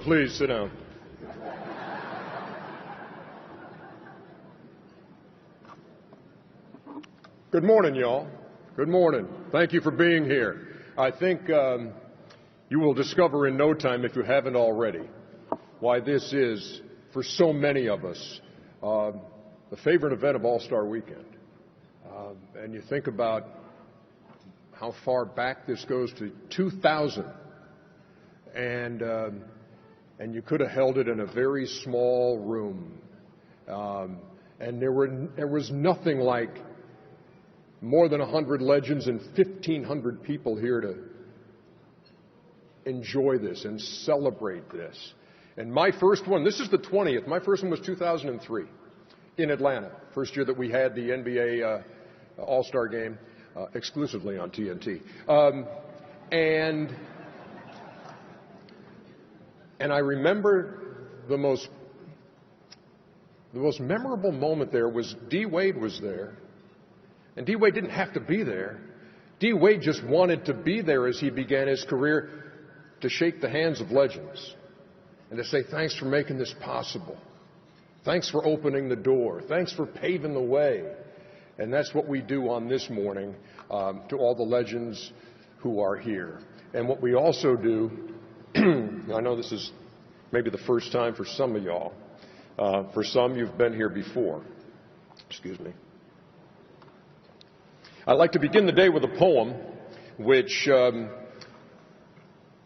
please sit down. Good morning, y'all. Good morning. Thank you for being here. I think you will discover in no time, if you haven't already, why this is, for so many of us, the favorite event of All-Star Weekend. And you think about how far back this goes to 2000. And you could have held it in a very small room. And there was nothing like more than 100 legends and 1,500 people here to enjoy this and celebrate this. And my first one, this is the 20th, my first one was 2003 in Atlanta, first year that we had the NBA All-Star Game exclusively on TNT. And I remember the most memorable moment there was D. Wade was there. And D. Wade didn't have to be there. D. Wade just wanted to be there as he began his career to shake the hands of legends and to say, thanks for making this possible. Thanks for opening the door. Thanks for paving the way. And that's what we do on this morning to all the legends who are here. And what we also do, I know this is maybe the first time for some of y'all. For some, you've been here before. Excuse me. I'd like to begin the day with a poem which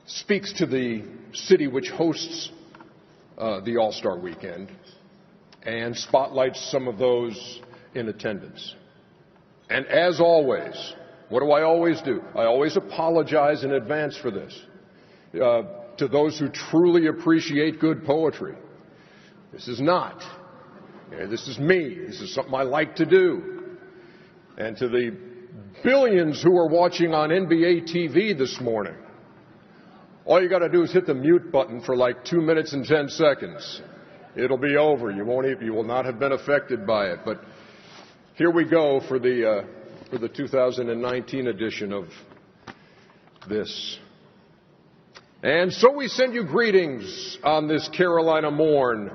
speaks to the city which hosts the All-Star Weekend and spotlights some of those in attendance. And as always, what do? I always apologize in advance for this to those who truly appreciate good poetry. This is not. This is me. This is something I like to do. And to the billions who are watching on NBA TV this morning, all you got to do is hit the mute button for like 2 minutes and 10 seconds. It'll be over. You will not have been affected by it. But here we go for the 2019 edition of this. And so we send you greetings on this Carolina morn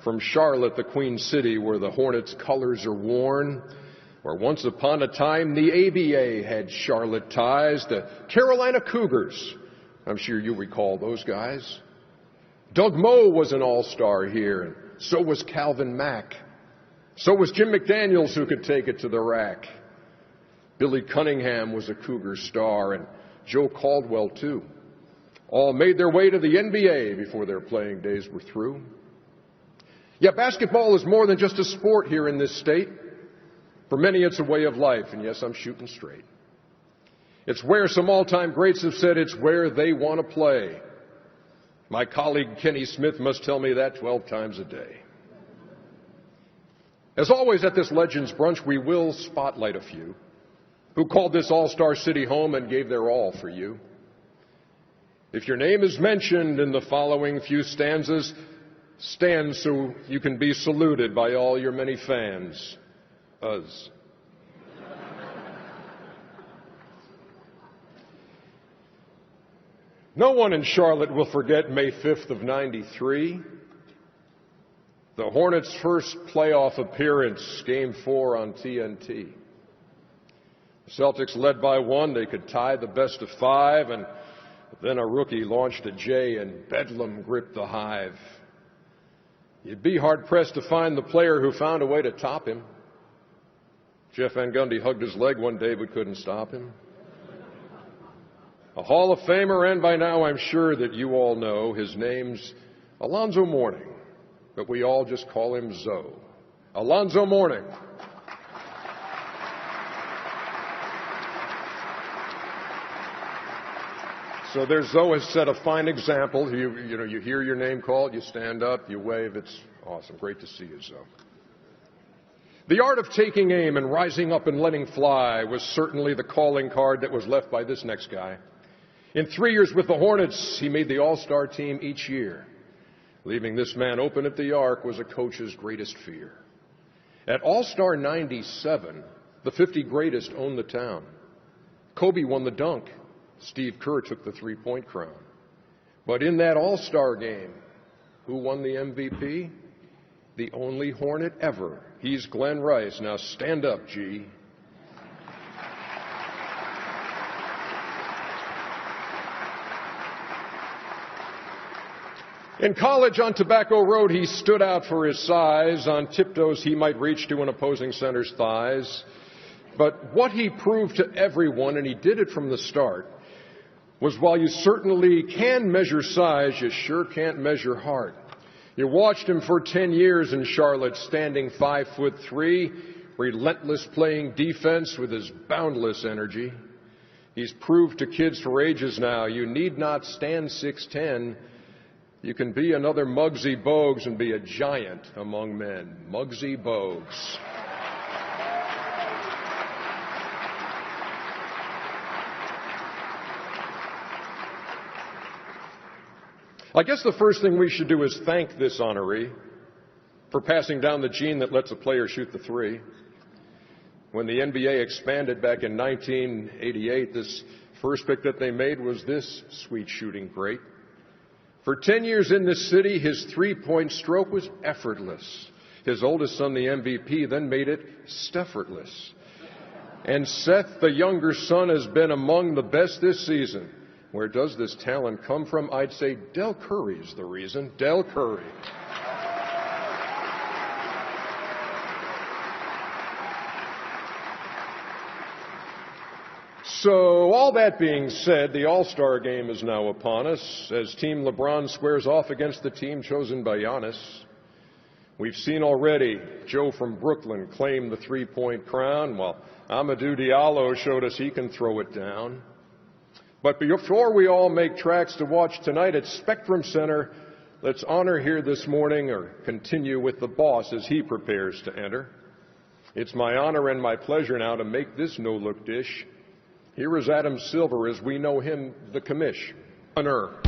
from Charlotte, the Queen City, where the Hornets' colors are worn. Where once upon a time the ABA had Charlotte ties, the Carolina Cougars. I'm sure you recall those guys. Doug Moe was an all-star here, and so was Calvin Mack. So was Jim McDaniels, who could take it to the rack. Billy Cunningham was a Cougar star, and Joe Caldwell, too. All made their way to the NBA before their playing days were through. Yeah, basketball is more than just a sport here in this state. For many, it's a way of life, and yes, I'm shooting straight. It's where some all-time greats have said it's where they want to play. My colleague Kenny Smith must tell me that 12 times a day. As always at this Legends Brunch, we will spotlight a few who called this all-star city home and gave their all for you. If your name is mentioned in the following few stanzas, stand so you can be saluted by all your many fans. Us. No one in Charlotte will forget May 5th of '93. The Hornets' first playoff appearance, Game 4 on TNT. The Celtics led by 1. They could tie the best of 5, and then a rookie launched a J and Bedlam gripped the hive. You'd be hard-pressed to find the player who found a way to top him. Jeff Van Gundy hugged his leg one day but couldn't stop him. A Hall of Famer, and by now I'm sure that you all know his name's Alonzo Mourning, but we all just call him Zoe. Alonzo Mourning. So there's Zoe has set a fine example. You hear your name called, you stand up, you wave. It's awesome. Great to see you, Zoe. The art of taking aim and rising up and letting fly was certainly the calling card that was left by this next guy. In 3 years with the Hornets, he made the all-star team each year. Leaving this man open at the arc was a coach's greatest fear. At All-Star 97, the 50 greatest owned the town. Kobe won the dunk. Steve Kerr took the three-point crown. But in that All-Star game, who won the MVP? The only Hornet ever. He's Glenn Rice. Now stand up, G. In college on Tobacco Road, he stood out for his size. On tiptoes, he might reach to an opposing center's thighs. But what he proved to everyone, and he did it from the start, was while you certainly can measure size, you sure can't measure heart. You watched him for 10 years in Charlotte, standing 5'3", relentless playing defense with his boundless energy. He's proved to kids for ages now, you need not stand 6'10". You can be another Muggsy Bogues and be a giant among men. Muggsy Bogues. I guess the first thing we should do is thank this honoree for passing down the gene that lets a player shoot the three. When the NBA expanded back in 1988, this first pick that they made was this sweet shooting great. For 10 years in this city, his three-point stroke was effortless. His oldest son, the MVP, then made it Steffortless. And Seth, the younger son, has been among the best this season. Where does this talent come from? I'd say Del Curry's the reason. Del Curry. So, all that being said, the All-Star game is now upon us as Team LeBron squares off against the team chosen by Giannis. We've seen already Joe from Brooklyn claim the three-point crown, while Amadou Diallo showed us he can throw it down. But before we all make tracks to watch tonight at Spectrum Center, let's honor here this morning or continue with the boss as he prepares to enter. It's my honor and my pleasure now to make this no-look dish. Here is Adam Silver as we know him, the commish. Honor.